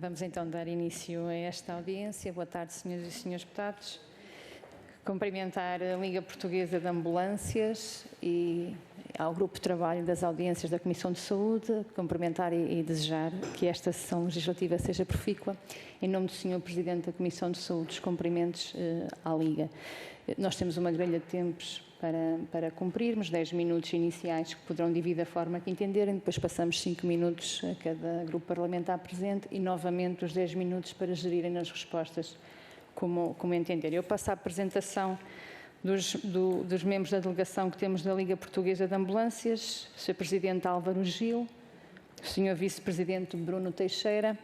Vamos então dar início a esta audiência. Boa tarde, senhoras e senhores deputados. Cumprimentar a Liga Portuguesa de Ambulâncias e ao Grupo de Trabalho das Audiências da Comissão de Saúde, cumprimentar e desejar que esta sessão legislativa seja profícua. Em nome do Sr. Presidente da Comissão de Saúde, os cumprimentos à Liga. Nós temos uma grelha de tempos para cumprirmos, 10 minutos iniciais que poderão dividir da forma que entenderem, depois passamos 5 minutos a cada grupo parlamentar presente e novamente os 10 minutos para gerirem as respostas como entenderem. Eu passo à apresentação dos membros da delegação que temos da Liga Portuguesa de Ambulâncias, o Sr. Presidente Álvaro Gil, o Sr. Vice-Presidente Bruno Teixeira,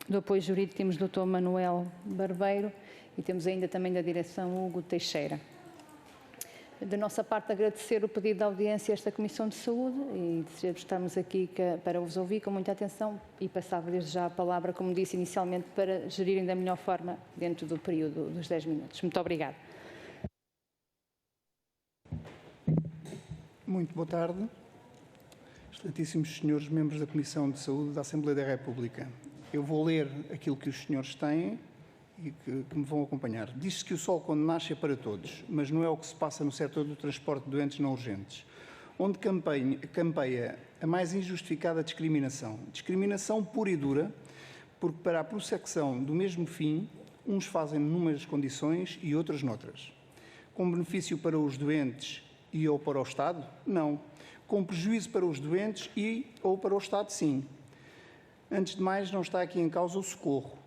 do apoio jurídico temos o Dr. Manuel Barbeiro e temos ainda também da direção Hugo Teixeira. Da nossa parte, agradecer o pedido de audiência a esta Comissão de Saúde e desejar estarmos aqui para vos ouvir com muita atenção e passava desde já a palavra, como disse inicialmente, para gerirem da melhor forma dentro do período dos 10 minutos. Muito obrigada. Muito boa tarde. Excelentíssimos senhores membros da Comissão de Saúde da Assembleia da República. Eu vou ler aquilo que os senhores têm e que me vão acompanhar. Diz-se que o sol quando nasce é para todos, mas não é o que se passa no setor do transporte de doentes não urgentes, onde campeia a mais injustificada discriminação. Discriminação pura e dura, porque para a prossecção do mesmo fim, uns fazem numas condições e outros noutras. Com benefício para os doentes e ou para o Estado? Não. Com prejuízo para os doentes e ou para o Estado? Sim. Antes de mais, não está aqui em causa o socorro,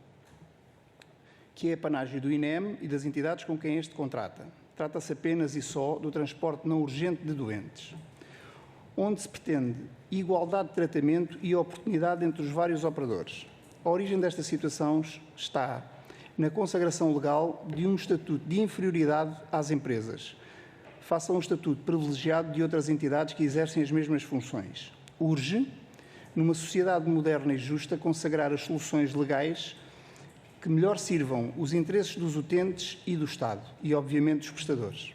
que é a panágio do INEM e das entidades com quem este contrata. Trata-se apenas e só do transporte não urgente de doentes, onde se pretende igualdade de tratamento e oportunidade entre os vários operadores. A origem desta situação está na consagração legal de um estatuto de inferioridade às empresas, face a um estatuto privilegiado de outras entidades que exercem as mesmas funções. Urge, numa sociedade moderna e justa, consagrar as soluções legais que melhor sirvam os interesses dos utentes e do Estado e, obviamente, dos prestadores.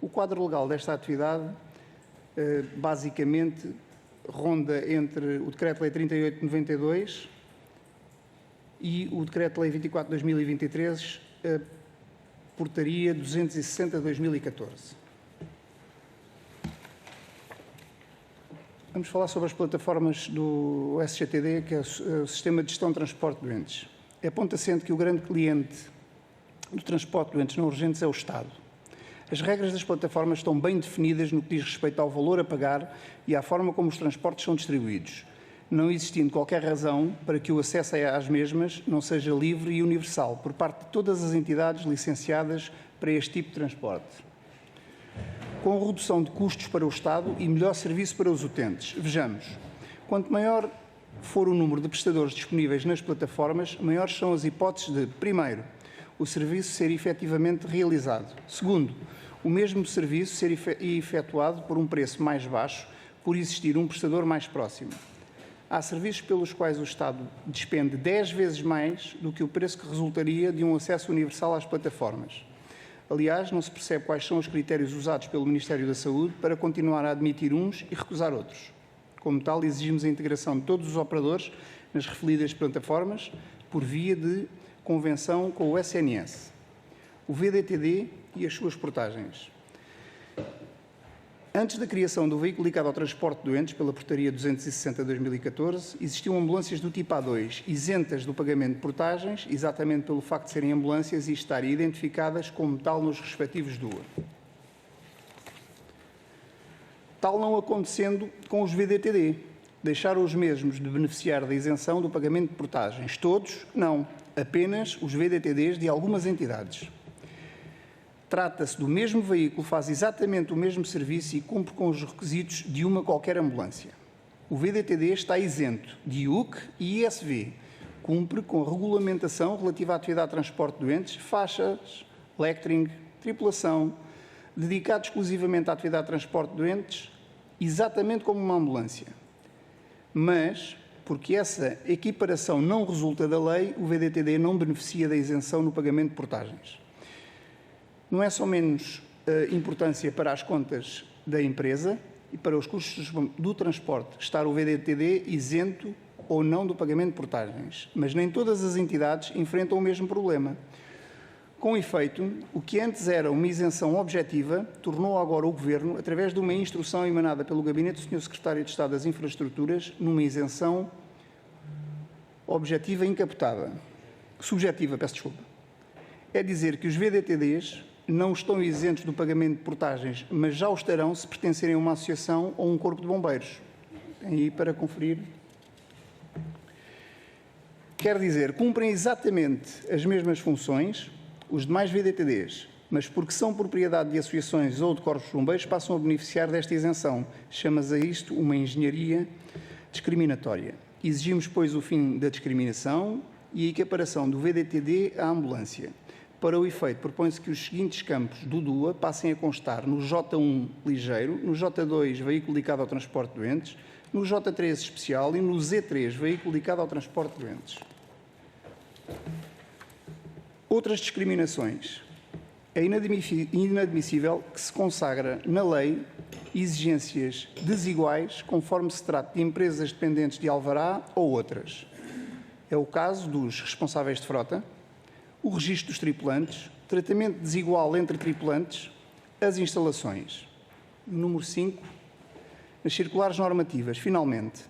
O quadro legal desta atividade, basicamente, ronda entre o Decreto-Lei 38 de 92 e o Decreto-Lei 24 de 2023, Portaria 260 de 2014. Vamos falar sobre as plataformas do SGTD, que é o Sistema de Gestão de Transporte de Doentes. É ponto assente que o grande cliente do transporte de doentes não urgentes é o Estado. As regras das plataformas estão bem definidas no que diz respeito ao valor a pagar e à forma como os transportes são distribuídos, não existindo qualquer razão para que o acesso às mesmas não seja livre e universal por parte de todas as entidades licenciadas para este tipo de transporte, com redução de custos para o Estado e melhor serviço para os utentes. Vejamos, quanto maior for o número de prestadores disponíveis nas plataformas, maiores são as hipóteses de, primeiro, o serviço ser efetivamente realizado. Segundo, o mesmo serviço ser efetuado por um preço mais baixo, por existir um prestador mais próximo. Há serviços pelos quais o Estado despende 10 vezes mais do que o preço que resultaria de um acesso universal às plataformas. Aliás, não se percebe quais são os critérios usados pelo Ministério da Saúde para continuar a admitir uns e recusar outros. Como tal, exigimos a integração de todos os operadores nas referidas plataformas por via de convenção com o SNS, o VDTD e as suas portagens. Antes da criação do veículo ligado ao transporte de doentes pela Portaria 260 de 2014, existiam ambulâncias do tipo A2, isentas do pagamento de portagens, exatamente pelo facto de serem ambulâncias e estarem identificadas como tal nos respectivos DUA. Tal não acontecendo com os VDTD. Deixaram os mesmos de beneficiar da isenção do pagamento de portagens. Todos? Não. Apenas os VDTDs de algumas entidades. Trata-se do mesmo veículo, faz exatamente o mesmo serviço e cumpre com os requisitos de uma qualquer ambulância. O VDTD está isento de IUC e ISV. Cumpre com a regulamentação relativa à atividade de transporte de doentes, faixas, lectering, tripulação, dedicado exclusivamente à atividade de transporte de doentes, exatamente como uma ambulância. Mas, porque essa equiparação não resulta da lei, o VDTD não beneficia da isenção no pagamento de portagens. Não é só menos importância para as contas da empresa e para os custos do transporte estar o VDTD isento ou não do pagamento de portagens, mas nem todas as entidades enfrentam o mesmo problema. Com efeito, o que antes era uma isenção objetiva, tornou agora o Governo, através de uma instrução emanada pelo Gabinete do Sr. Secretário de Estado das Infraestruturas, numa isenção objetiva encapotada. Subjetiva, peço desculpa. É dizer que os VDTDs não estão isentos do pagamento de portagens, mas já o estarão se pertencerem a uma associação ou um corpo de bombeiros. Tem aí para conferir. Quer dizer, cumprem exatamente as mesmas funções os demais VDTDs, mas porque são propriedade de associações ou de corpos de bombeiros, passam a beneficiar desta isenção. Chama-se a isto uma engenharia discriminatória. Exigimos, pois, o fim da discriminação e a equiparação do VDTD à ambulância. Para o efeito, propõe-se que os seguintes campos do DUA passem a constar no J1 ligeiro, no J2 veículo dedicado ao transporte de doentes, no J3 especial e no Z3 veículo dedicado ao transporte de doentes. Outras discriminações. É inadmissível que se consagra na lei exigências desiguais conforme se trata de empresas dependentes de alvará ou outras. É o caso dos responsáveis de frota, o registro dos tripulantes, tratamento desigual entre tripulantes, as instalações. Número 5. Nas circulares normativas, finalmente,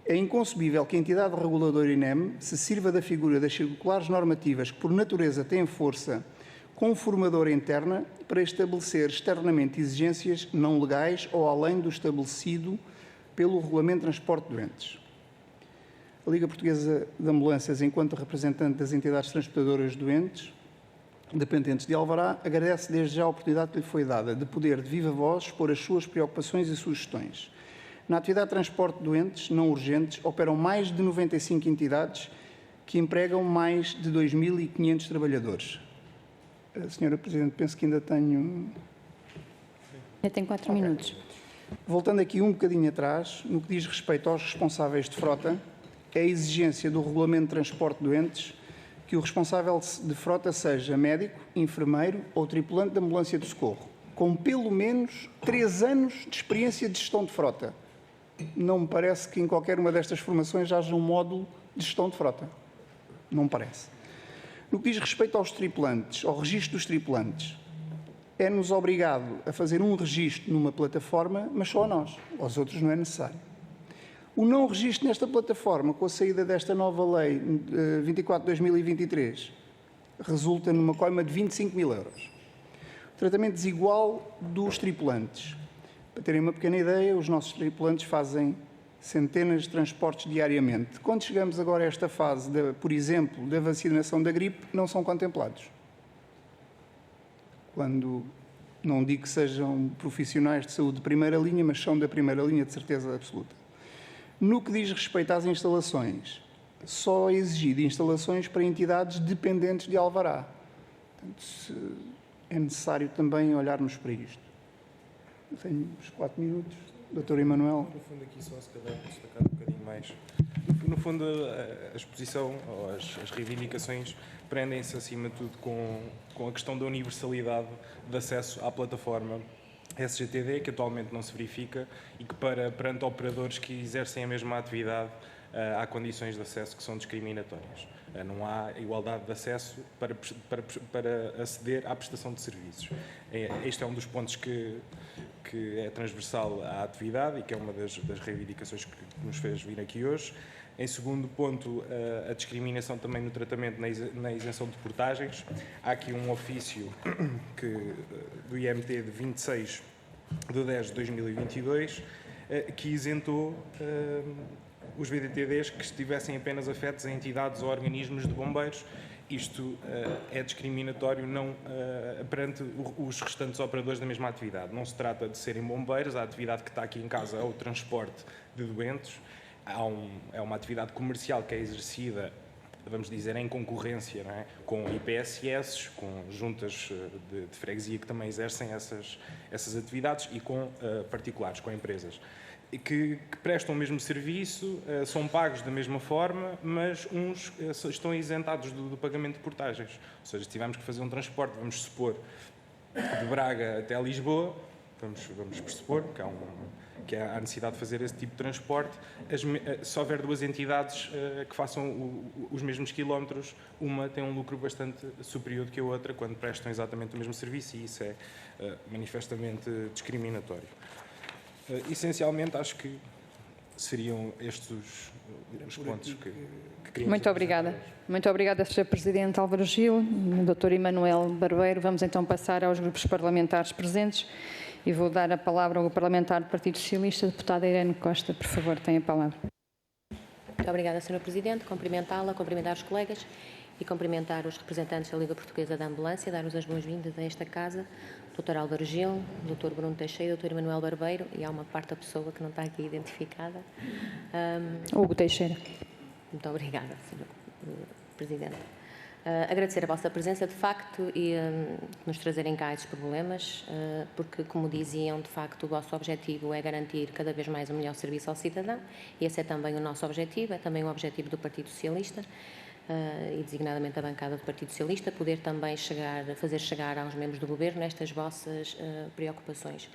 é inconcebível que a entidade reguladora INEM se sirva da figura das circulares normativas que, por natureza, têm força conformadora interna para estabelecer externamente exigências não legais ou além do estabelecido pelo Regulamento de Transporte de Doentes. A Liga Portuguesa de Ambulâncias, enquanto representante das entidades transportadoras de doentes, dependentes de alvará, agradece desde já a oportunidade que lhe foi dada de poder, de viva voz, expor as suas preocupações e sugestões. Na atividade de transporte de doentes não urgentes, operam mais de 95 entidades que empregam mais de 2.500 trabalhadores. Senhora Presidente, penso que ainda tenho... Já tem 4 minutos. Voltando aqui um bocadinho atrás, no que diz respeito aos responsáveis de frota, é a exigência do Regulamento de Transporte de Doentes que o responsável de frota seja médico, enfermeiro ou tripulante de ambulância de socorro, com pelo menos 3 anos de experiência de gestão de frota. Não me parece que em qualquer uma destas formações haja um módulo de gestão de frota. Não me parece. No que diz respeito aos tripulantes, ao registro dos tripulantes, é-nos obrigado a fazer um registro numa plataforma, mas só a nós. Aos outros não é necessário. O não registro nesta plataforma, com a saída desta nova lei 24/2023, resulta numa coima de 25.000 euros. O tratamento desigual dos tripulantes. Para terem uma pequena ideia, os nossos tripulantes fazem centenas de transportes diariamente. Quando chegamos agora a esta fase, por exemplo, da vacinação da gripe, não são contemplados. Quando, não digo que sejam profissionais de saúde de primeira linha, mas são da primeira linha de certeza absoluta. No que diz respeito às instalações, só é exigido instalações para entidades dependentes de alvará. Portanto, é necessário também olharmos para isto. Eu tenho uns 4 minutos. Dr. Emanuel. No fundo, aqui só se calhar destacar um bocadinho mais. No fundo, a exposição, ou as reivindicações, prendem-se acima de tudo com a questão da universalidade de acesso à plataforma SGTD, que atualmente não se verifica e que perante operadores que exercem a mesma atividade há condições de acesso que são discriminatórias. Não há igualdade de acesso para aceder à prestação de serviços. Este é um dos pontos que é transversal à atividade e que é uma das reivindicações que nos fez vir aqui hoje. Em segundo ponto, a discriminação também no tratamento na isenção de portagens. Há aqui um ofício do IMT de 26 de 10 de 2022 que isentou os VDTDs que estivessem apenas afetos a entidades ou organismos de bombeiros. Isto é discriminatório perante os restantes operadores da mesma atividade. Não se trata de serem bombeiros, a atividade que está aqui em causa é o transporte de doentes. É uma atividade comercial que é exercida, vamos dizer, em concorrência, não é? Com IPSS, com juntas de freguesia que também exercem essas atividades e com particulares, com empresas. Que prestam o mesmo serviço, são pagos da mesma forma, mas uns estão isentados do pagamento de portagens. Ou seja, se tivermos que fazer um transporte, vamos supor, de Braga até Lisboa, vamos pressupor que há a necessidade de fazer esse tipo de transporte. Se houver duas entidades que façam os mesmos quilómetros, uma tem um lucro bastante superior do que a outra quando prestam exatamente o mesmo serviço, e isso é manifestamente discriminatório. Essencialmente, acho que seriam estes os pontos que queríamos. Muito obrigada. Muito obrigada, Sr. Presidente Álvaro Gil, Dr. Emanuel Barbeiro. Vamos então passar aos grupos parlamentares presentes e vou dar a palavra ao parlamentar do Partido Socialista, deputada Irene Costa. Por favor, tem a palavra. Muito obrigada, Sra. Presidente. Cumprimentá-la, cumprimentar os colegas e cumprimentar os representantes da Liga Portuguesa da Ambulância, dar-vos as boas-vindas a esta casa, Dr. Álvaro Gil, Dr. Bruno Teixeira, Dr. Emanuel Barbeiro, e há uma quarta pessoa que não está aqui identificada. Hugo Teixeira. Muito obrigada, Sra. Presidente. Agradecer a vossa presença, de facto, e nos trazerem cá esses problemas, porque, como diziam, de facto, o vosso objetivo é garantir cada vez mais um melhor serviço ao cidadão, e esse é também o nosso objetivo, é também o objetivo do Partido Socialista, e designadamente a bancada do Partido Socialista, poder também fazer chegar aos membros do Governo estas vossas preocupações.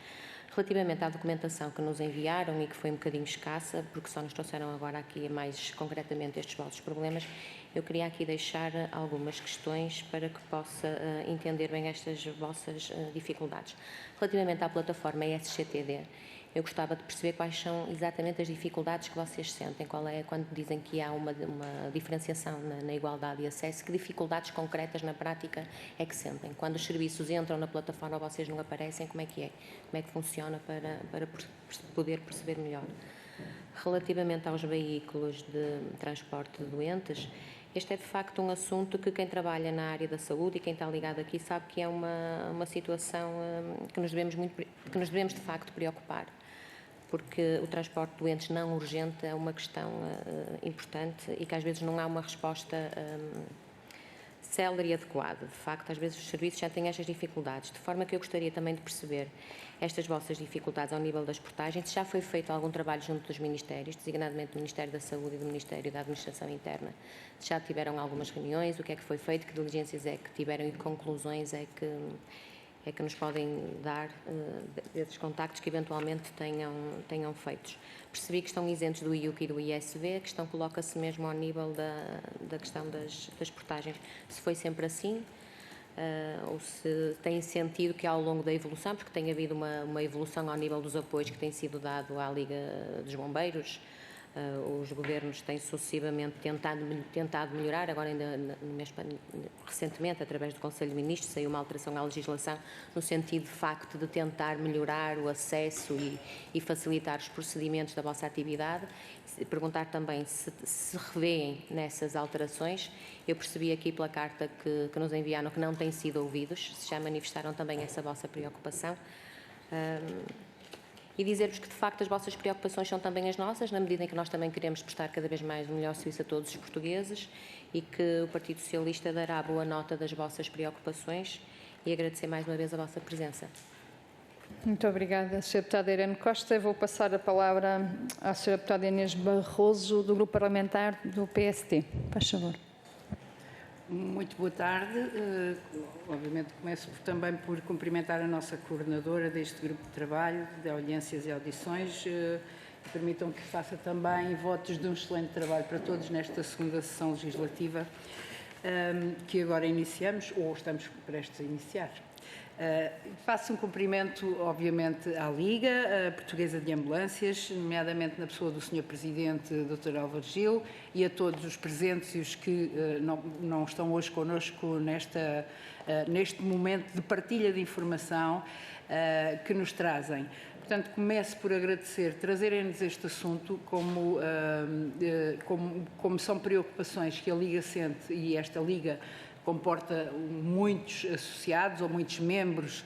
Relativamente à documentação que nos enviaram e que foi um bocadinho escassa, porque só nos trouxeram agora aqui mais concretamente estes vossos problemas, eu queria aqui deixar algumas questões para que possa entender bem estas vossas dificuldades. Relativamente à plataforma SCTD, eu gostava de perceber quais são exatamente as dificuldades que vocês sentem, quando dizem que há uma diferenciação na igualdade de acesso, que dificuldades concretas na prática é que sentem? Quando os serviços entram na plataforma, vocês não aparecem, como é que é? Como é que funciona para poder perceber melhor? Relativamente aos veículos de transporte de doentes, este é de facto um assunto que quem trabalha na área da saúde e quem está ligado aqui sabe que é uma situação que nos devemos de facto preocupar, porque o transporte de doentes não urgente é uma questão importante e que às vezes não há uma resposta célere e adequada. De facto, às vezes os serviços já têm estas dificuldades, de forma que eu gostaria também de perceber estas vossas dificuldades ao nível das portagens, se já foi feito algum trabalho junto dos Ministérios, designadamente do Ministério da Saúde e do Ministério da Administração Interna, se já tiveram algumas reuniões, o que é que foi feito, que diligências é que tiveram e que conclusões é que nos podem dar desses contactos que eventualmente tenham feitos. Percebi que estão isentos do IUC e do ISV, a questão coloca-se mesmo ao nível da questão das portagens. Se foi sempre assim, ou se tem sentido que ao longo da evolução, porque tem havido uma evolução ao nível dos apoios que tem sido dado à Liga dos Bombeiros, os governos têm sucessivamente tentado melhorar, agora ainda recentemente, através do Conselho de Ministros, saiu uma alteração à legislação no sentido, de facto, de tentar melhorar o acesso e facilitar os procedimentos da vossa atividade. Perguntar também se revêem nessas alterações. Eu percebi aqui pela carta que nos enviaram que não têm sido ouvidos, se já manifestaram também essa vossa preocupação. E dizer-vos que, de facto, as vossas preocupações são também as nossas, na medida em que nós também queremos prestar cada vez mais o melhor serviço a todos os portugueses e que o Partido Socialista dará boa nota das vossas preocupações e agradecer mais uma vez a vossa presença. Muito obrigada, Sra. Deputada Irene Costa. Eu vou passar a palavra à Sra. Deputada Inês Barroso, do Grupo Parlamentar do PST. Faz favor. Muito boa tarde. Obviamente começo também por cumprimentar a nossa coordenadora deste grupo de trabalho, de audiências e audições. Permitam que faça também votos de um excelente trabalho para todos nesta segunda sessão legislativa que agora iniciamos, ou estamos prestes a iniciar. Faço um cumprimento, obviamente, à Liga Portuguesa de Ambulâncias, nomeadamente na pessoa do Sr. Presidente, Dr. Álvaro Gil, e a todos os presentes e os que não estão hoje connosco neste momento de partilha de informação que nos trazem. Portanto, começo por agradecer, trazerem-nos este assunto como são preocupações que a Liga sente, e esta Liga comporta muitos associados ou muitos membros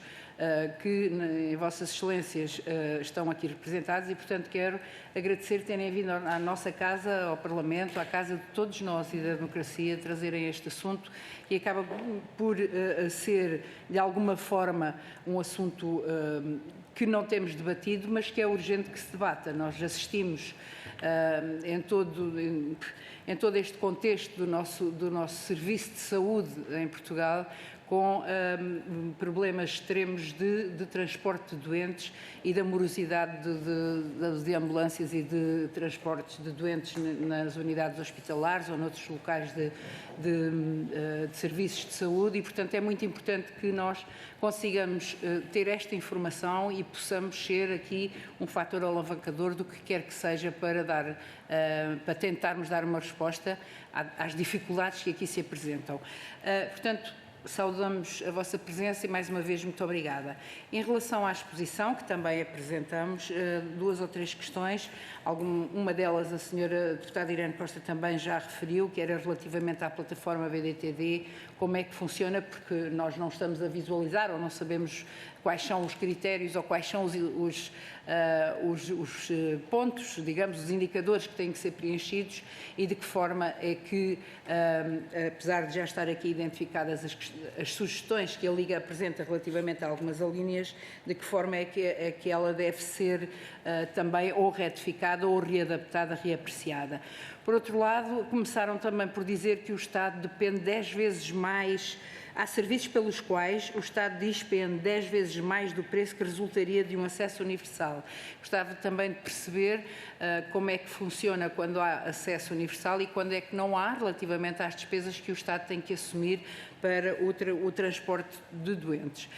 que, em Vossas Excelências, estão aqui representados e, portanto, quero agradecer terem vindo à nossa casa, ao Parlamento, à casa de todos nós e da democracia, trazerem este assunto e acaba por ser, de alguma forma, um assunto que não temos debatido, mas que é urgente que se debata. Nós assistimos em todo este contexto do nosso serviço de saúde em Portugal, com problemas extremos de transporte de doentes e da morosidade de ambulâncias e de transportes de doentes nas unidades hospitalares ou noutros locais de serviços de saúde, e, portanto, é muito importante que nós consigamos ter esta informação e possamos ser aqui um fator alavancador do que quer que seja para tentarmos dar uma resposta às dificuldades que aqui se apresentam. Portanto, saudamos a vossa presença e, mais uma vez, muito obrigada. Em relação à exposição, que também apresentamos, 2 ou 3 questões. Uma delas a senhora deputada Irene Costa também já referiu, que era relativamente à plataforma BDTD, como é que funciona, porque nós não estamos a visualizar ou não sabemos quais são os critérios ou quais são os pontos, digamos, os indicadores que têm que ser preenchidos e de que forma é que, apesar de já estar aqui identificadas as sugestões que a Liga apresenta relativamente a algumas alíneas, de que forma é que ela deve ser também ou retificada ou readaptada, reapreciada. Por outro lado, começaram também por dizer que o Estado depende 10 vezes mais. Há serviços pelos quais o Estado despende 10 vezes mais do preço que resultaria de um acesso universal. Gostava também de perceber como é que funciona quando há acesso universal e quando é que não há, relativamente às despesas que o Estado tem que assumir para o transporte de doentes.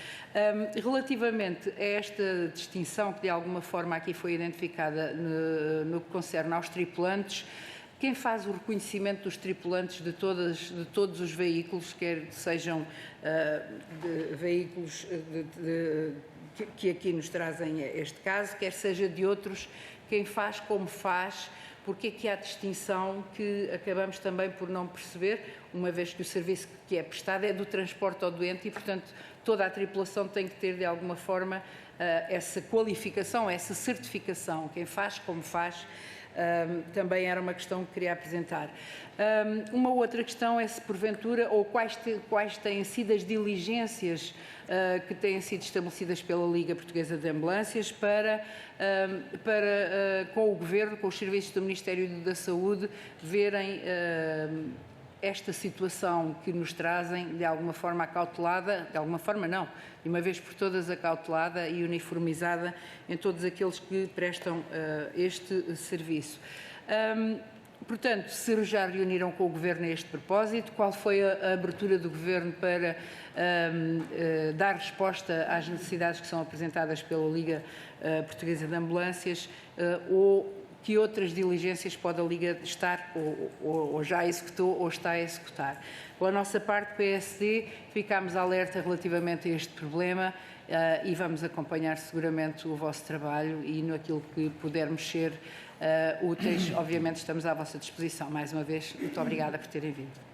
Relativamente a esta distinção que de alguma forma aqui foi identificada no que concerne aos tripulantes, quem faz o reconhecimento dos tripulantes de todos os veículos, quer sejam veículos que aqui nos trazem este caso, quer seja de outros, quem faz, como faz, porque é que há distinção que acabamos também por não perceber, uma vez que o serviço que é prestado é do transporte ao doente e, portanto, toda a tripulação tem que ter, de alguma forma, essa qualificação, essa certificação, quem faz, como faz. Também era uma questão que queria apresentar. Uma outra questão é se, porventura, ou quais têm sido as diligências que têm sido estabelecidas pela Liga Portuguesa de Ambulâncias com o Governo, com os serviços do Ministério da Saúde, verem esta situação que nos trazem de alguma forma acautelada, de alguma forma não, de uma vez por todas acautelada e uniformizada em todos aqueles que prestam este serviço. Portanto, se já reuniram com o Governo a este propósito, qual foi a abertura do Governo para dar resposta às necessidades que são apresentadas pela Liga Portuguesa de Ambulâncias ou que outras diligências pode a Liga estar ou já executou ou está a executar. Pela nossa parte, PSD, ficámos alerta relativamente a este problema e vamos acompanhar seguramente o vosso trabalho e naquilo que pudermos ser úteis, obviamente estamos à vossa disposição. Mais uma vez, muito obrigada por terem vindo.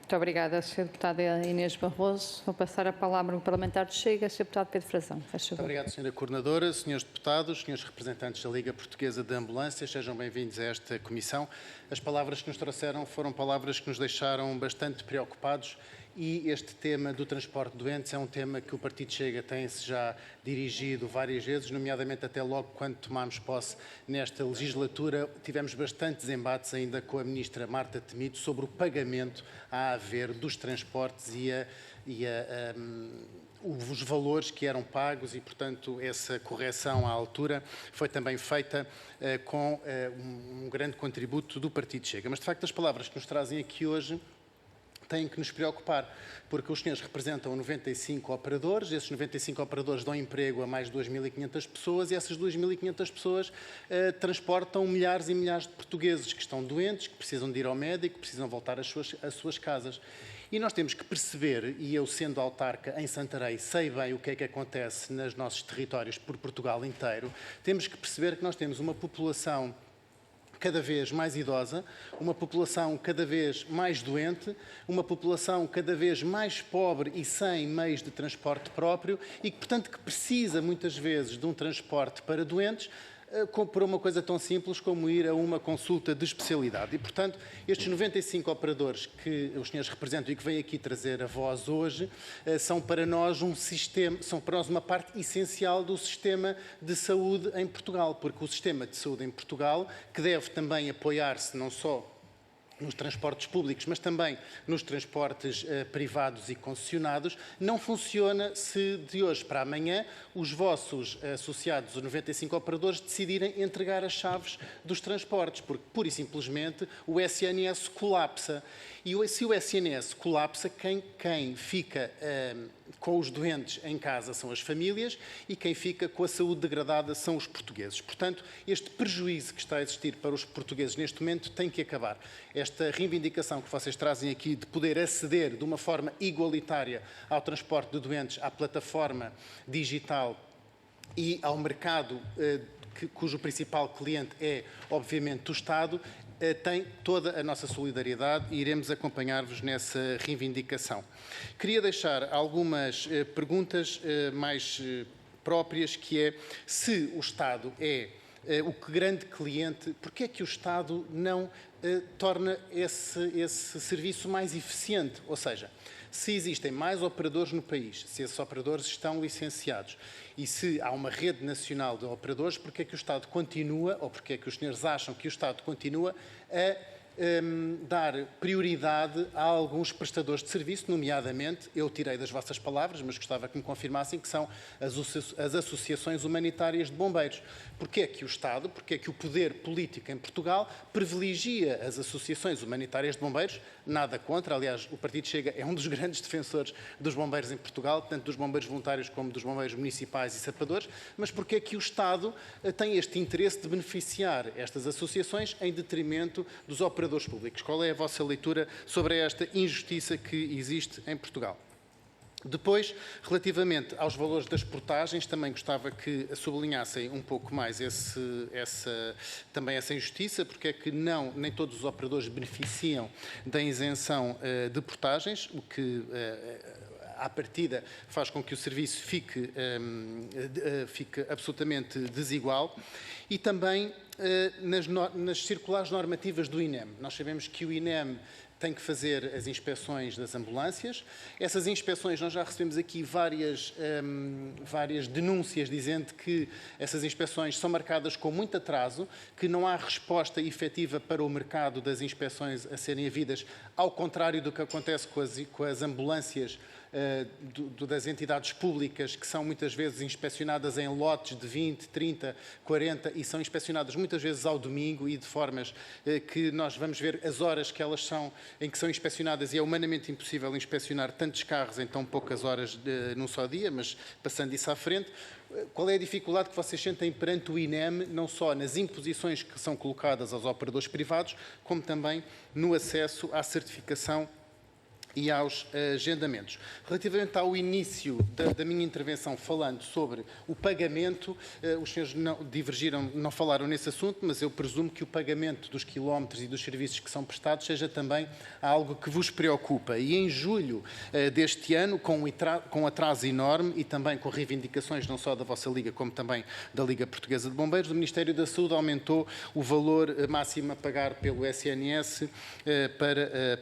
Muito obrigada, Sra. Deputada Inês Barroso. Vou passar a palavra ao parlamentar de Chega, Sr. Deputado Pedro Frazão. Faz favor. Obrigado, Sra. Coordenadora, Srs. Deputados, Srs. Representantes da Liga Portuguesa de Ambulâncias, sejam bem-vindos a esta comissão. As palavras que nos trouxeram foram palavras que nos deixaram bastante preocupados e este tema do transporte de doentes é um tema que o Partido Chega tem-se já dirigido várias vezes, nomeadamente até logo quando tomámos posse nesta legislatura. Tivemos bastantes embates ainda com a Ministra Marta Temido sobre o pagamento a haver dos transportes e os valores que eram pagos e, portanto, essa correção à altura foi também feita com um grande contributo do Partido Chega. Mas, de facto, as palavras que nos trazem aqui hoje têm que nos preocupar, porque os senhores representam 95 operadores, esses 95 operadores dão emprego a mais de 2.500 pessoas e essas 2.500 pessoas transportam milhares e milhares de portugueses que estão doentes, que precisam de ir ao médico, que precisam voltar às suas casas. E nós temos que perceber, e eu sendo autarca em Santarém sei bem o que é que acontece nos nossos territórios por Portugal inteiro, temos que perceber que nós temos uma população cada vez mais idosa, uma população cada vez mais doente, uma população cada vez mais pobre e sem meios de transporte próprio e que, portanto, que precisa muitas vezes de um transporte para doentes por uma coisa tão simples como ir a uma consulta de especialidade. E, portanto, estes 95 operadores que os senhores representam e que vêm aqui trazer a voz hoje, são para nós uma parte essencial do sistema de saúde em Portugal, porque o sistema de saúde em Portugal, que deve também apoiar-se não só nos transportes públicos, mas também nos transportes privados e concessionados, não funciona se de hoje para amanhã os vossos associados, os 95 operadores, decidirem entregar as chaves dos transportes, porque pura e simplesmente o SNS colapsa. E se o SNS colapsa, quem fica com os doentes em casa são as famílias e quem fica com a saúde degradada são os portugueses. Portanto, este prejuízo que está a existir para os portugueses neste momento tem que acabar. Esta reivindicação que vocês trazem aqui de poder aceder de uma forma igualitária ao transporte de doentes, à plataforma digital e ao mercado cujo principal cliente é, obviamente, o Estado, tem toda a nossa solidariedade e iremos acompanhar-vos nessa reivindicação. Queria deixar algumas perguntas mais próprias, que é, se o Estado é o grande cliente, porque é que o Estado não torna esse serviço mais eficiente? Ou seja, se existem mais operadores no país, se esses operadores estão licenciados e se há uma rede nacional de operadores, porque é que o Estado continua, ou porque é que os senhores acham que o Estado continua a dar prioridade a alguns prestadores de serviço, nomeadamente, eu tirei das vossas palavras, mas gostava que me confirmassem, que são as associações humanitárias de bombeiros. Porque é que o Estado, porque é que o poder político em Portugal privilegia as associações humanitárias de bombeiros? Nada contra, aliás, o Partido Chega é um dos grandes defensores dos bombeiros em Portugal, tanto dos bombeiros voluntários como dos bombeiros municipais e sapadores, mas porque é que o Estado tem este interesse de beneficiar estas associações em detrimento dos operadores públicos? Qual é a vossa leitura sobre esta injustiça que existe em Portugal? Depois, relativamente aos valores das portagens, também gostava que sublinhassem um pouco mais também essa injustiça, porque é que nem todos os operadores beneficiam da isenção de portagens, o que à partida faz com que o serviço fique absolutamente desigual. E também nas circulares normativas do INEM. Nós sabemos que o INEM tem que fazer as inspeções das ambulâncias. Essas inspeções, nós já recebemos aqui várias denúncias dizendo que essas inspeções são marcadas com muito atraso, que não há resposta efetiva para o mercado das inspeções a serem havidas, ao contrário do que acontece com as ambulâncias das entidades públicas, que são muitas vezes inspecionadas em lotes de 20, 30, 40 e são inspecionadas muitas vezes ao domingo e de formas que nós vamos ver as horas em que são inspecionadas, e é humanamente impossível inspecionar tantos carros em tão poucas horas num só dia, mas passando isso à frente. Qual é a dificuldade que vocês sentem perante o INEM, não só nas imposições que são colocadas aos operadores privados, como também no acesso à certificação e aos agendamentos? Relativamente ao início da minha intervenção, falando sobre o pagamento, os senhores não falaram nesse assunto, mas eu presumo que o pagamento dos quilómetros e dos serviços que são prestados seja também algo que vos preocupa. E em julho deste ano, com um atraso enorme e também com reivindicações não só da vossa Liga, como também da Liga Portuguesa de Bombeiros, o Ministério da Saúde aumentou o valor máximo a pagar pelo SNS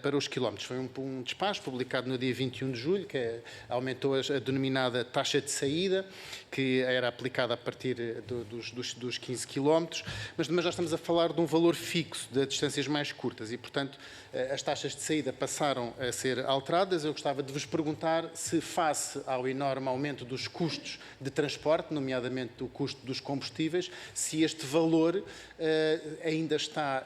para os quilómetros. Foi um despacho publicado no dia 21 de julho, que aumentou a denominada taxa de saída, que era aplicada a partir dos 15 km, mas nós estamos a falar de um valor fixo de distâncias mais curtas e, portanto, as taxas de saída passaram a ser alteradas. Eu gostava de vos perguntar se, face ao enorme aumento dos custos de transporte, nomeadamente do custo dos combustíveis, se este valor ainda está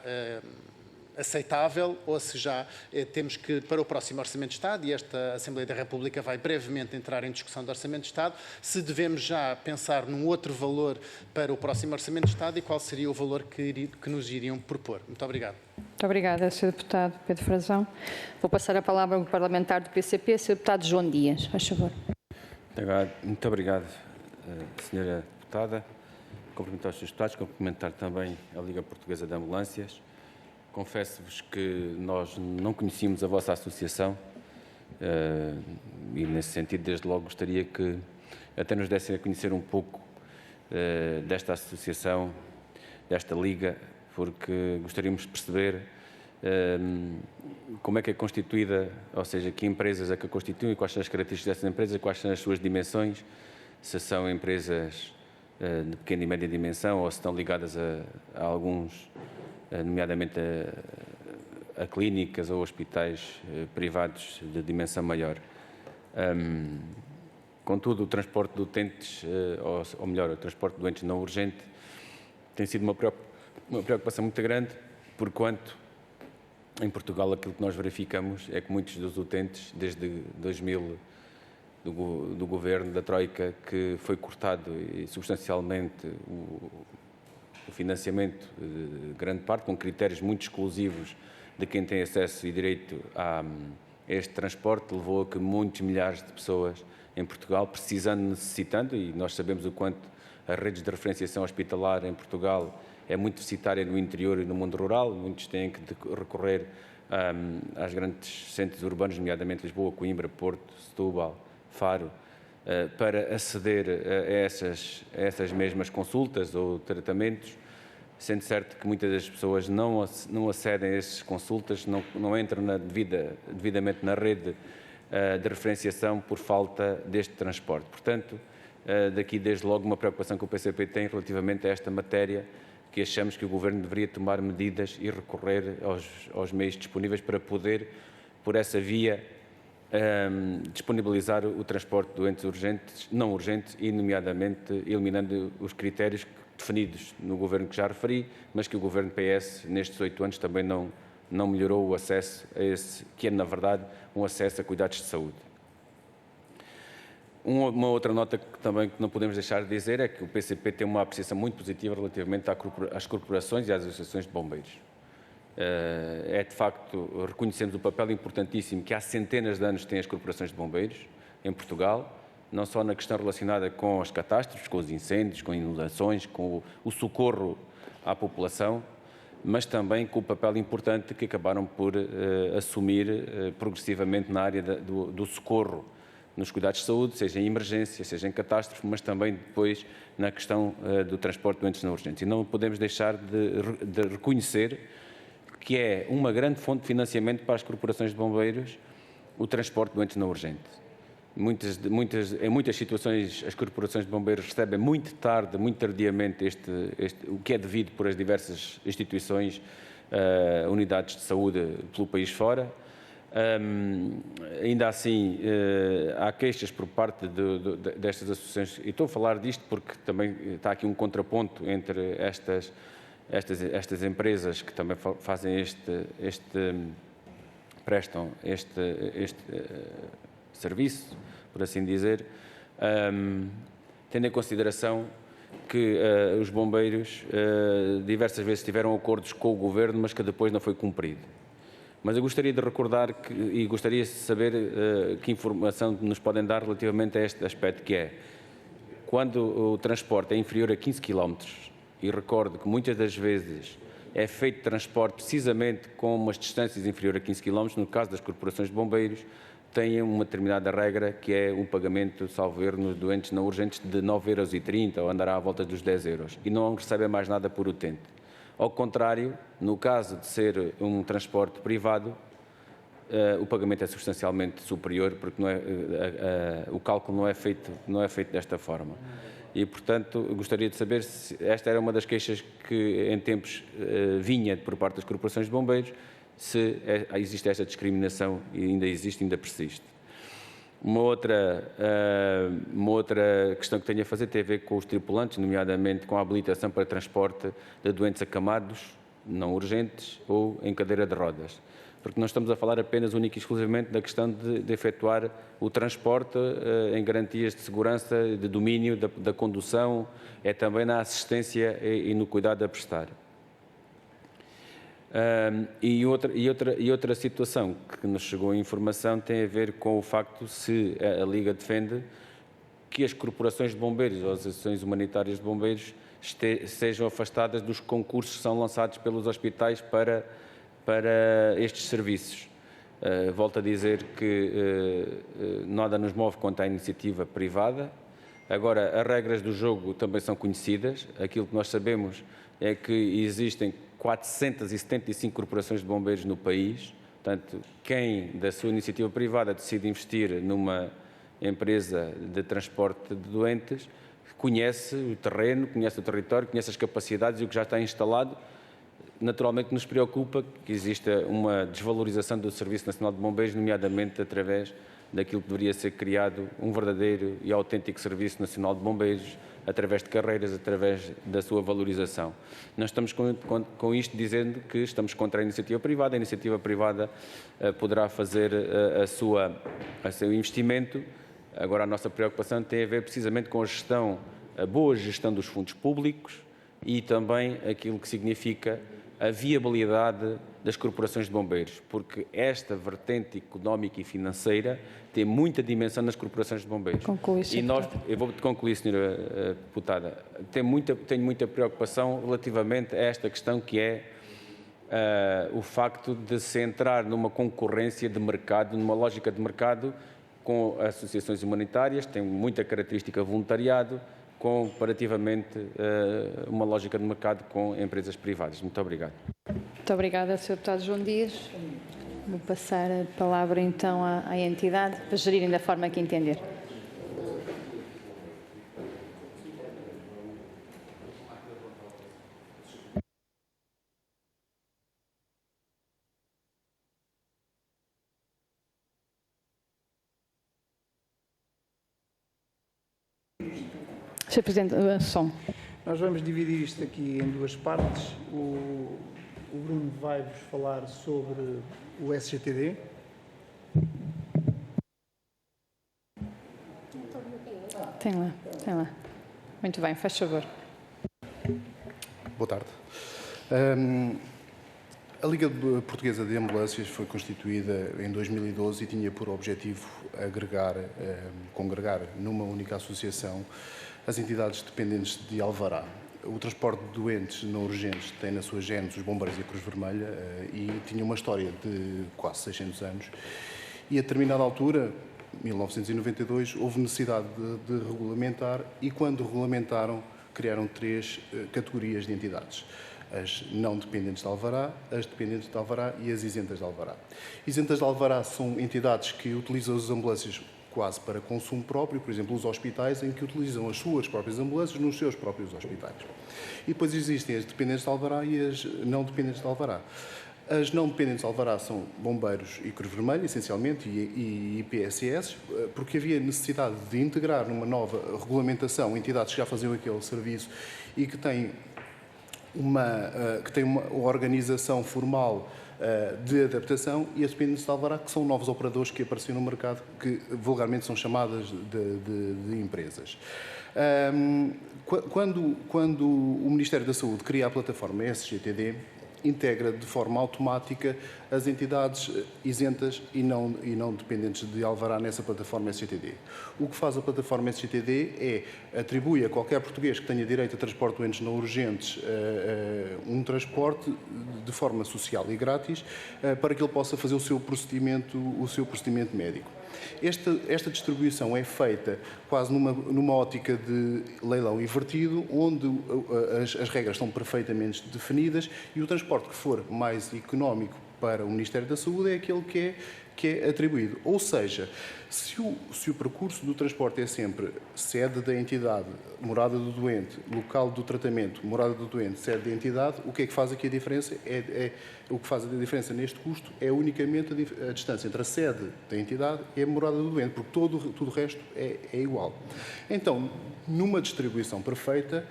aceitável, ou se já temos que, para o próximo Orçamento de Estado, e esta Assembleia da República vai brevemente entrar em discussão do Orçamento de Estado, se devemos já pensar num outro valor para o próximo Orçamento de Estado e qual seria o valor que nos iriam propor. Muito obrigado. Muito obrigada, Sr. Deputado Pedro Frazão. Vou passar a palavra ao parlamentar do PCP, Sr. Deputado João Dias. Faz favor. Muito obrigado, Sra. Deputada. Cumprimentar os Srs. Deputados, cumprimentar também a Liga Portuguesa de Ambulâncias. Confesso-vos que nós não conhecíamos a vossa associação e, nesse sentido, desde logo gostaria que até nos dessem a conhecer um pouco desta associação, desta Liga, porque gostaríamos de perceber como é que é constituída, ou seja, que empresas é que a constituem, quais são as características dessas empresas, quais são as suas dimensões, se são empresas de pequena e média dimensão ou se estão ligadas a alguns, nomeadamente a clínicas ou hospitais privados de dimensão maior. Contudo, o transporte de utentes, ou melhor, o transporte de doentes não urgente, tem sido uma preocupação muito grande, porquanto em Portugal aquilo que nós verificamos é que muitos dos utentes, desde 2000, do governo da Troika, que foi cortado substancialmente o financiamento de grande parte, com critérios muito exclusivos de quem tem acesso e direito a este transporte, levou a que muitos milhares de pessoas em Portugal, precisando, necessitando, e nós sabemos o quanto as redes de referenciação hospitalar em Portugal é muito deficitária no interior e no mundo rural, muitos têm que recorrer aos grandes centros urbanos, nomeadamente Lisboa, Coimbra, Porto, Setúbal, Faro, para aceder a essas mesmas consultas ou tratamentos, sendo certo que muitas das pessoas não acedem a essas consultas, não entram devidamente na rede de referenciação por falta deste transporte. Portanto, daqui desde logo uma preocupação que o PCP tem relativamente a esta matéria, que achamos que o Governo deveria tomar medidas e recorrer aos meios disponíveis para poder, por essa via, disponibilizar o transporte de doentes urgentes, não urgentes e, nomeadamente, eliminando os critérios definidos no Governo que já referi, mas que o Governo PS, nestes 8 anos, também não melhorou o acesso a esse, que é, na verdade, um acesso a cuidados de saúde. Uma outra nota que também não podemos deixar de dizer é que o PCP tem uma apreciação muito positiva relativamente às corporações e às associações de bombeiros. É, de facto, reconhecemos o papel importantíssimo que há centenas de anos têm as corporações de bombeiros em Portugal, não só na questão relacionada com as catástrofes, com os incêndios, com inundações, com o socorro à população, mas também com o papel importante que acabaram por assumir progressivamente na área do socorro nos cuidados de saúde, seja em emergência, seja em catástrofe, mas também depois na questão do transporte de doentes não urgentes. E não podemos deixar de reconhecer que é uma grande fonte de financiamento para as corporações de bombeiros o transporte de doentes não urgentes. Em muitas situações, as corporações de bombeiros recebem muito tarde, muito tardiamente, o que é devido por as diversas instituições, unidades de saúde pelo país fora. Ainda assim, há queixas por parte destas associações, e estou a falar disto porque também está aqui um contraponto entre estas empresas que também fazem prestam este serviço, por assim dizer, tendo em consideração que os bombeiros diversas vezes tiveram acordos com o Governo, mas que depois não foi cumprido. Mas eu gostaria de recordar e gostaria de saber que informação nos podem dar relativamente a este aspecto, que é, quando o transporte é inferior a 15 km, e recordo que muitas das vezes é feito transporte precisamente com umas distâncias inferiores a 15 km, no caso das corporações de bombeiros, têm uma determinada regra, que é um pagamento, salvo erro, nos doentes não urgentes de 9,30 € ou andará à volta dos 10 €, e não recebem mais nada por utente. Ao contrário, no caso de ser um transporte privado, o pagamento é substancialmente superior, porque o cálculo não é feito desta forma. E, portanto, gostaria de saber se esta era uma das queixas que em tempos vinha por parte das corporações de bombeiros, se existe esta discriminação e ainda existe, ainda persiste. Uma outra questão que tenho a fazer tem a ver com os tripulantes, nomeadamente com a habilitação para transporte de doentes acamados, não urgentes ou em cadeira de rodas. Porque não estamos a falar apenas, única e exclusivamente, da questão de efetuar o transporte em garantias de segurança, de domínio, da condução, é também na assistência e no cuidado a prestar. E outra situação que nos chegou a informação tem a ver com o facto se a Liga defende que as corporações de bombeiros ou as associações humanitárias de bombeiros sejam afastadas dos concursos que são lançados pelos hospitais para estes serviços. Volto a dizer que nada nos move quanto à iniciativa privada. Agora, as regras do jogo também são conhecidas. Aquilo que nós sabemos é que existem 475 corporações de bombeiros no país. Portanto, quem da sua iniciativa privada decide investir numa empresa de transporte de doentes, conhece o terreno, conhece o território, conhece as capacidades e o que já está instalado, Naturalmente nos preocupa que exista uma desvalorização do Serviço Nacional de Bombeiros, nomeadamente através daquilo que deveria ser criado um verdadeiro e autêntico Serviço Nacional de Bombeiros, através de carreiras, através da sua valorização. Nós estamos com isto dizendo que estamos contra a iniciativa privada poderá fazer o seu investimento. Agora a nossa preocupação tem a ver precisamente com a boa gestão dos fundos públicos e também aquilo que significa a viabilidade das corporações de bombeiros, porque esta vertente económica e financeira tem muita dimensão nas corporações de bombeiros. Conclui, e nós, eu vou concluir, Sra. Deputada, tenho muita preocupação relativamente a esta questão que é o facto de se entrar numa concorrência de mercado, numa lógica de mercado com associações humanitárias, tem muita característica voluntariado, comparativamente uma lógica de mercado com empresas privadas. Muito obrigado. Muito obrigada, Sr. Deputado João Dias. Vou passar a palavra então à entidade para gerirem da forma que entender. Sr. Presidente, som. Nós vamos dividir isto aqui em duas partes. O Bruno vai-vos falar sobre o SGTD. Tem lá. Muito bem, faz favor. Boa tarde. A Liga Portuguesa de Ambulâncias foi constituída em 2012 e tinha por objetivo congregar numa única associação as entidades dependentes de alvará. O transporte de doentes não urgentes tem na sua gênese os bombeiros e a Cruz Vermelha e tinha uma história de quase 600 anos. E a determinada altura, 1992, houve necessidade de regulamentar e quando regulamentaram criaram 3 categorias de entidades. As não dependentes de alvará, as dependentes de alvará e as isentas de alvará. Isentas de alvará são entidades que utilizam as ambulâncias quase para consumo próprio, por exemplo, os hospitais em que utilizam as suas próprias ambulâncias nos seus próprios hospitais. E depois existem as dependentes de alvará e as não dependentes de alvará. As não dependentes de alvará são bombeiros e Cruz Vermelha, essencialmente, e IPSS, porque havia necessidade de integrar numa nova regulamentação entidades que já faziam aquele serviço e que têm uma organização formal de adaptação, e as dependentes de alvará, que são novos operadores que apareceram no mercado, que vulgarmente são chamadas de empresas. Quando o Ministério da Saúde cria a plataforma SGTD, integra de forma automática as entidades isentas e não dependentes de alvará nessa plataforma SGTD. O que faz a plataforma SGTD é atribui a qualquer português que tenha direito a transporte de doentes não urgentes um transporte de forma social e grátis para que ele possa fazer o seu procedimento médico. Esta distribuição é feita quase numa ótica de leilão invertido, onde as regras estão perfeitamente definidas e o transporte que for mais económico para o Ministério da Saúde é aquele que é atribuído. Ou seja, se o percurso do transporte é sempre sede da entidade, morada do doente, local do tratamento, morada do doente, sede da entidade, o que é que faz aqui a diferença? O que faz a diferença neste custo é unicamente a distância entre a sede da entidade e a morada do doente, porque tudo o resto é igual. Então, numa distribuição perfeita,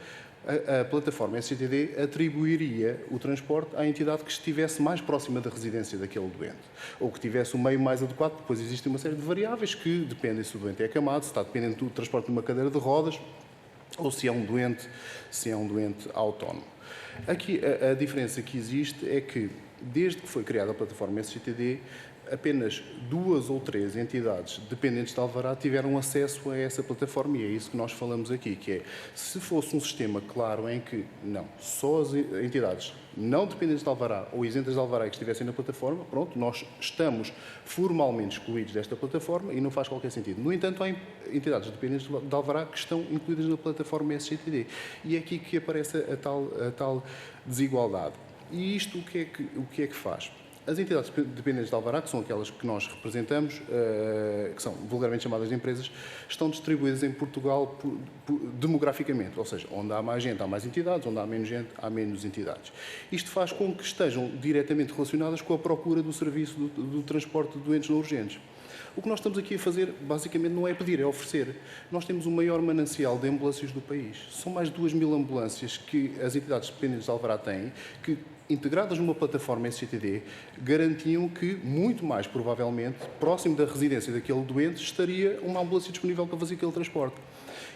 a plataforma SGTD atribuiria o transporte à entidade que estivesse mais próxima da residência daquele doente, ou que tivesse o meio mais adequado. Depois existe uma série de variáveis que dependem se o doente é acamado, se está dependente do transporte de uma cadeira de rodas, ou se é um doente autónomo. Aqui, a diferença que existe é que, desde que foi criada a plataforma SGTD, apenas 2 ou 3 entidades dependentes de alvará tiveram acesso a essa plataforma, e é isso que nós falamos aqui, que é, se fosse um sistema claro em que, não, só as entidades não dependentes de alvará ou isentas de alvará que estivessem na plataforma, pronto, nós estamos formalmente excluídos desta plataforma e não faz qualquer sentido. No entanto, há entidades dependentes de alvará que estão incluídas na plataforma SGTD, e é aqui que aparece a tal desigualdade. E isto o que é que faz? As entidades dependentes de alvará, que são aquelas que nós representamos, que são vulgarmente chamadas de empresas, estão distribuídas em Portugal demograficamente, ou seja, onde há mais gente há mais entidades, onde há menos gente há menos entidades. Isto faz com que estejam diretamente relacionadas com a procura do serviço do transporte de doentes não urgentes. O que nós estamos aqui a fazer, basicamente, não é pedir, é oferecer. Nós temos o maior manancial de ambulâncias do país. São mais de 2.000 ambulâncias que as entidades dependentes de alvará têm, que, integradas numa plataforma SCTD, garantiam que, muito mais provavelmente, próximo da residência daquele doente, estaria uma ambulância disponível para fazer aquele transporte.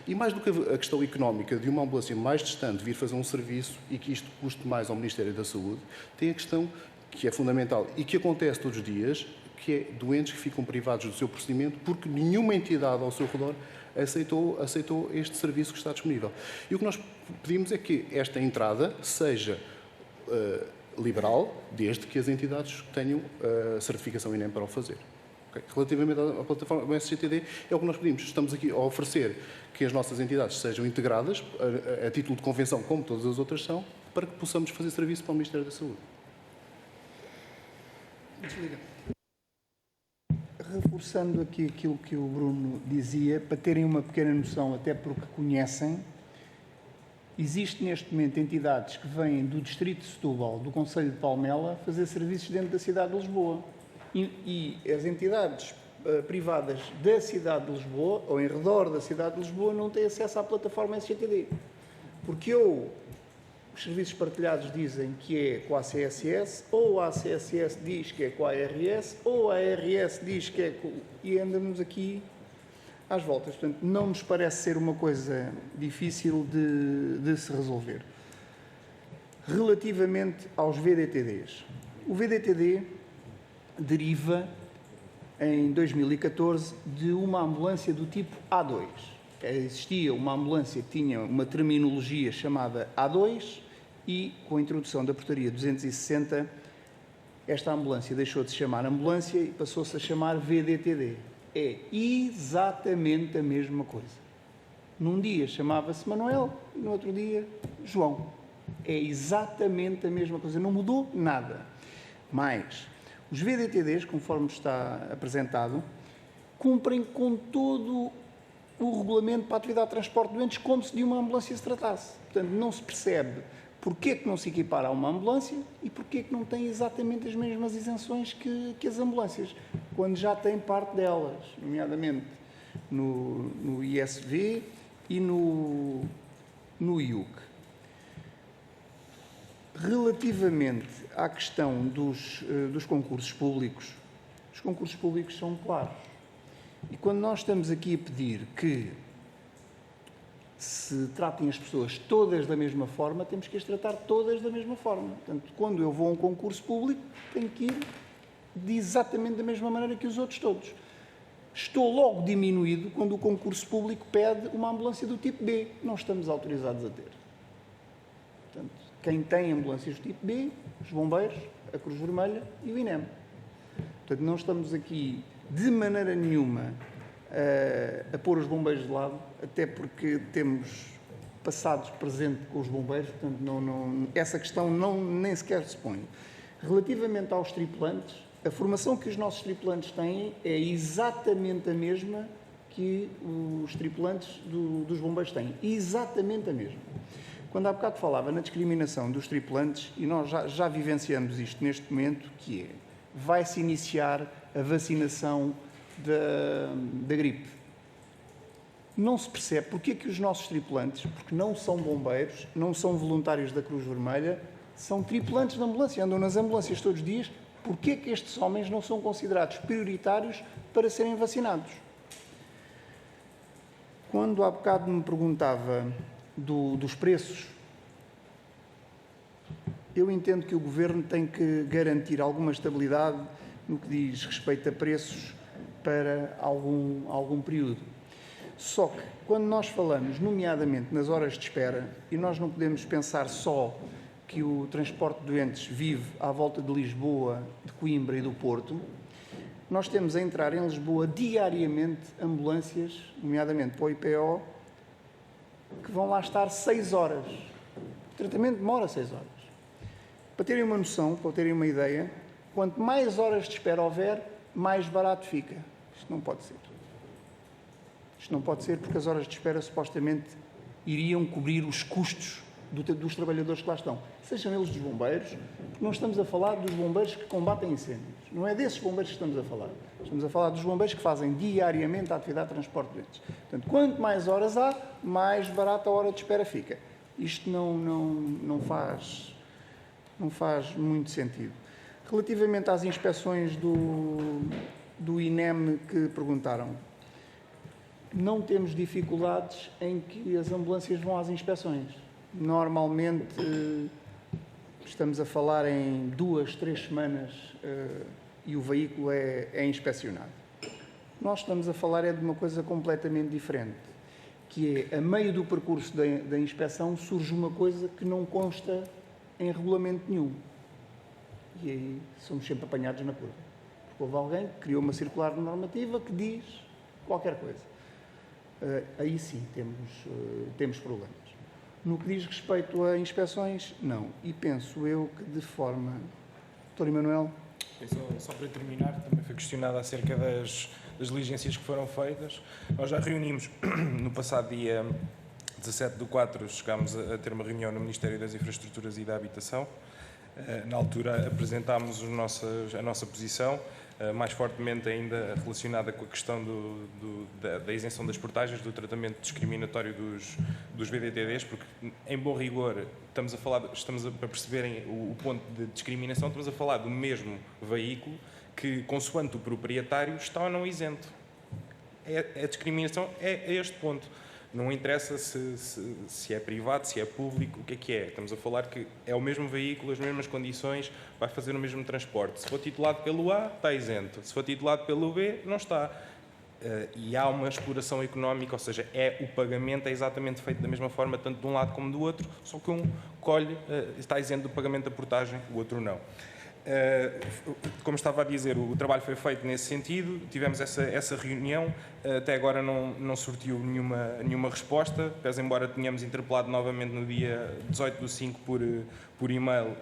E mais do que a questão económica de uma ambulância mais distante vir fazer um serviço e que isto custe mais ao Ministério da Saúde, tem a questão que é fundamental e que acontece todos os dias, que é doentes que ficam privados do seu procedimento porque nenhuma entidade ao seu redor aceitou este serviço que está disponível. E o que nós pedimos é que esta entrada seja liberal, desde que as entidades tenham certificação INEM para o fazer. Okay? Relativamente à plataforma SCTD, é o que nós pedimos. Estamos aqui a oferecer que as nossas entidades sejam integradas, a título de convenção, como todas as outras são, para que possamos fazer serviço para o Ministério da Saúde. Desliga. Reforçando aqui aquilo que o Bruno dizia, para terem uma pequena noção, até porque conhecem, existe neste momento entidades que vêm do Distrito de Setúbal, do Concelho de Palmela, fazer serviços dentro da cidade de Lisboa. E as entidades privadas da cidade de Lisboa, ou em redor da cidade de Lisboa, não têm acesso à plataforma SCTD. Porque os serviços partilhados dizem que é com a ACSS, ou a ACSS diz que é com a ARS, ou a ARS diz que é com... E andamos aqui às voltas. Portanto, não nos parece ser uma coisa difícil de se resolver. Relativamente aos VDTDs. O VDTD deriva, em 2014, de uma ambulância do tipo A2. Existia uma ambulância que tinha uma terminologia chamada A2 e, com a introdução da portaria 260, esta ambulância deixou de se chamar ambulância e passou-se a chamar VDTD. É exatamente a mesma coisa. Num dia chamava-se Manuel, no outro dia João. É exatamente a mesma coisa, não mudou nada. Mas os VDTDs, conforme está apresentado, cumprem com todo o regulamento para a atividade de transporte de doentes como se de uma ambulância se tratasse. Portanto, não se percebe porque é que não se equipara a uma ambulância e porque é que não tem exatamente as mesmas isenções que as ambulâncias, quando já tem parte delas, nomeadamente no ISV e no IUC. Relativamente à questão dos concursos públicos, os concursos públicos são claros. E quando nós estamos aqui a pedir que se tratem as pessoas todas da mesma forma, temos que as tratar todas da mesma forma. Portanto, quando eu vou a um concurso público, tenho que ir de exatamente da mesma maneira que os outros todos. Estou logo diminuído quando o concurso público pede uma ambulância do tipo B. Não estamos autorizados a ter. Portanto, quem tem ambulâncias do tipo B, os bombeiros, a Cruz Vermelha e o INEM. Portanto, não estamos aqui de maneira nenhuma a pôr os bombeiros de lado, até porque temos passados presente com os bombeiros, portanto, essa questão nem sequer se põe. Relativamente aos tripulantes, a formação que os nossos tripulantes têm é exatamente a mesma que os tripulantes dos bombeiros têm. Exatamente a mesma. Quando há bocado falava na discriminação dos tripulantes, e nós já vivenciamos isto neste momento, que é, vai-se iniciar a vacinação da gripe. Não se percebe porque é que os nossos tripulantes, porque não são bombeiros, não são voluntários da Cruz Vermelha, são tripulantes de ambulância, andam nas ambulâncias todos os dias, porque é que estes homens não são considerados prioritários para serem vacinados? Quando há bocado me perguntava dos preços, eu entendo que o Governo tem que garantir alguma estabilidade no que diz respeito a preços para algum período. Só que, quando nós falamos, nomeadamente, nas horas de espera, e nós não podemos pensar só que o transporte de doentes vive à volta de Lisboa, de Coimbra e do Porto, nós temos a entrar em Lisboa diariamente ambulâncias, nomeadamente para o IPO, que vão lá estar 6 horas. O tratamento demora 6 horas. Para terem uma noção, para terem uma ideia, Quanto mais horas de espera houver, mais barato fica. Isto não pode ser. Isto não pode ser porque as horas de espera supostamente iriam cobrir os custos dos trabalhadores que lá estão. Sejam eles dos bombeiros, porque não estamos a falar dos bombeiros que combatem incêndios. Não é desses bombeiros que estamos a falar. Estamos a falar dos bombeiros que fazem diariamente a atividade de transporte de doentes. Portanto, quanto mais horas há, mais barata a hora de espera fica. Isto não faz muito sentido. Relativamente às inspeções do INEM que perguntaram, não temos dificuldades em que as ambulâncias vão às inspeções. Normalmente estamos a falar em 2, 3 semanas e o veículo é inspecionado. Nós estamos a falar de uma coisa completamente diferente, que é, a meio do percurso da inspeção, surge uma coisa que não consta em regulamento nenhum. E aí somos sempre apanhados na curva. Porque houve alguém que criou uma circular normativa que diz qualquer coisa. Aí sim temos problemas. No que diz respeito a inspeções, não. E penso eu que de forma... Dr. Emanuel? Só para terminar, também foi questionado acerca das diligências que foram feitas. Nós já reunimos no passado dia 17/4, chegámos a ter uma reunião no Ministério das Infraestruturas e da Habitação. Na altura apresentámos a nossa posição, mais fortemente ainda relacionada com a questão da isenção das portagens, do tratamento discriminatório dos VDTDs, porque, em bom rigor, estamos a perceberem o ponto de discriminação, estamos a falar do mesmo veículo que, consoante o proprietário, está ou não isento. A discriminação é este ponto. Não interessa se é privado, se é público, o que é. Estamos a falar que é o mesmo veículo, as mesmas condições, vai fazer o mesmo transporte. Se for titulado pelo A, está isento. Se for titulado pelo B, não está. E há uma exploração económica, ou seja, o pagamento é exatamente feito da mesma forma, tanto de um lado como do outro, só que um está isento do pagamento da portagem, o outro não. Como estava a dizer, o trabalho foi feito nesse sentido, tivemos essa reunião, até agora não surtiu nenhuma resposta, pese embora tenhamos interpelado novamente no dia 18/5 por e-mail,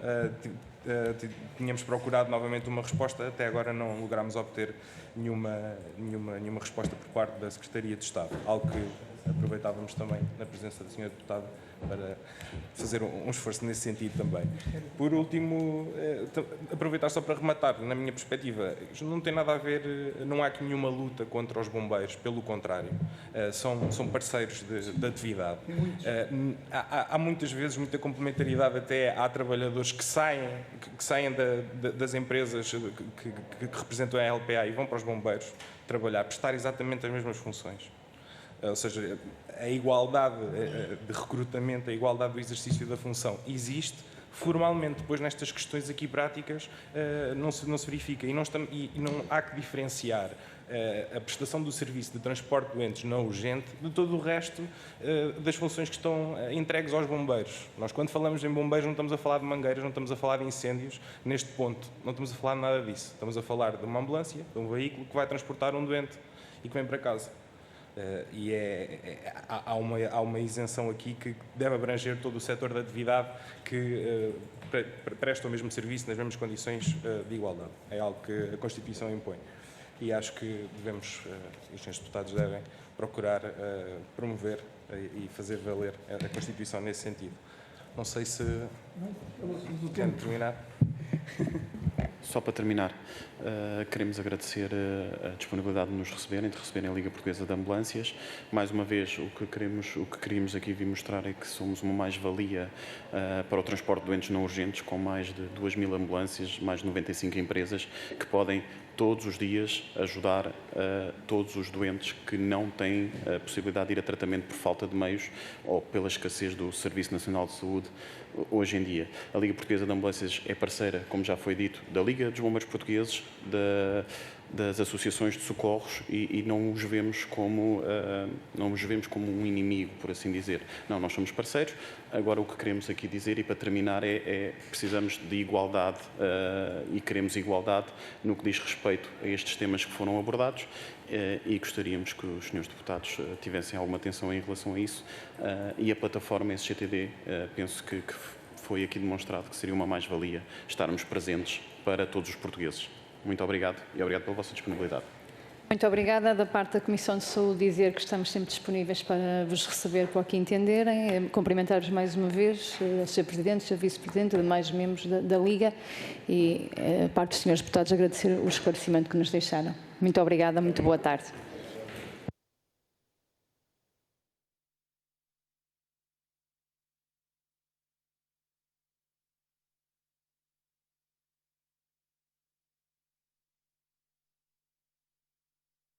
tínhamos procurado novamente uma resposta, até agora não logramos obter nenhuma resposta por parte da Secretaria de Estado, algo que aproveitávamos também na presença da Sra. Deputada para fazer um esforço nesse sentido também. Por último, aproveitar só para rematar, na minha perspectiva, não tem nada a ver, não há aqui nenhuma luta contra os bombeiros, pelo contrário, são parceiros de atividade. Há muitas vezes muita complementaridade, até há trabalhadores que saem das empresas que representam a LPA e vão para os bombeiros trabalhar, prestar exatamente as mesmas funções. Ou seja, a igualdade de recrutamento, a igualdade do exercício da função existe, formalmente, depois nestas questões aqui práticas não se verifica e não há que diferenciar a prestação do serviço de transporte de doentes não urgente de todo o resto das funções que estão entregues aos bombeiros. Nós, quando falamos em bombeiros, não estamos a falar de mangueiras, não estamos a falar de incêndios, neste ponto, não estamos a falar de nada disso. Estamos a falar de uma ambulância, de um veículo que vai transportar um doente e que vem para casa. E há uma isenção aqui que deve abranger todo o setor da atividade que presta o mesmo serviço nas mesmas condições de igualdade. É algo que a Constituição impõe. E acho que os senhores deputados devem procurar promover e fazer valer a Constituição nesse sentido. Não sei se querem terminar. Só para terminar, queremos agradecer a disponibilidade de nos receberem, de receberem a Liga Portuguesa de Ambulâncias. Mais uma vez, o que queríamos aqui vir mostrar é que somos uma mais-valia para o transporte de doentes não urgentes, com mais de 2.000 ambulâncias, mais de 95 empresas, que podem todos os dias ajudar todos os doentes que não têm a possibilidade de ir a tratamento por falta de meios ou pela escassez do Serviço Nacional de Saúde hoje em dia. A Liga Portuguesa de Ambulâncias é parceira, como já foi dito, da Liga dos Bombeiros Portugueses, das associações de socorros e não os vemos como um inimigo, por assim dizer. Não, nós somos parceiros. Agora, o que queremos aqui dizer, e para terminar, precisamos de igualdade e queremos igualdade no que diz respeito a estes temas que foram abordados e gostaríamos que os senhores deputados tivessem alguma atenção em relação a isso e a plataforma SGTD penso que foi aqui demonstrado que seria uma mais-valia estarmos presentes para todos os portugueses. Muito obrigado e obrigado pela vossa disponibilidade. Muito obrigada. Da parte da Comissão de Saúde, dizer que estamos sempre disponíveis para vos receber para o que entenderem. Cumprimentar-vos mais uma vez, o Sr. Presidente, o Sr. Vice-Presidente, demais membros da Liga e, a parte dos Srs. Deputados, agradecer o esclarecimento que nos deixaram. Muito obrigada, muito boa tarde.